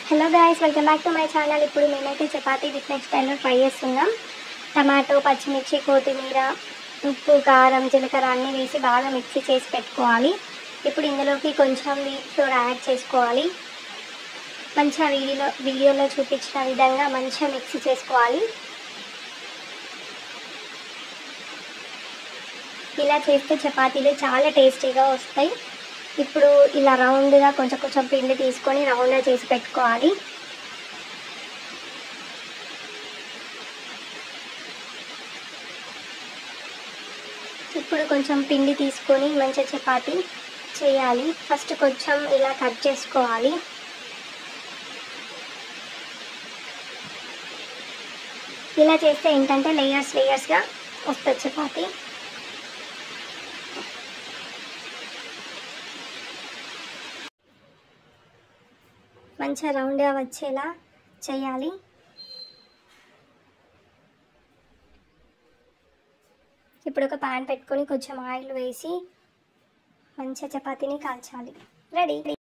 Hello guys, welcome back to my channel. ఇప్పుడు మేమైతే chapati different స్టైల్లో ట్రై చేస్తున్నాం. టమాటో, పచ్చిమిర్చి, కొత్తిమీర, ఉప్పు, కారం, జీలకర్ర అన్నీ వేసి బాగా మిక్సీ చేసి పెట్టుకోవాలి. ఇప్పుడు ఇందులోకి కొంచెం వీట్ ఫ్లోర్ యాడ్ చేసుకోవాలి. మంచిగా వీడియోలో చూపించిన విధంగా మంచిగా మిక్సీ చేసుకోవాలి. ఇలా చేస్తే చపాతీలు చాలా టేస్టీగా వస్తాయి. ఇప్పుడు ఇలా రౌండ్గా కొంచెం కొంచెం పిండి తీసుకొని రౌండ్గా చేసి పెట్టుకోవాలి. ఇప్పుడు కొంచెం పిండి తీసుకొని మంచిగా చపాతీ చేయాలి. ఫస్ట్ కొంచెం ఇలా కట్ చేసుకోవాలి. ఇలా చేస్తే ఏంటంటే లేయర్స్గా వస్తుంది చపాతీ. మంచిగా రౌండ్గా వచ్చేలా చేయాలి. ఇప్పుడు ఒక పాన్ పెట్టుకొని కొంచెం ఆయిల్ వేసి మంచిగా చపాతీని కాల్చాలి. రెడీ.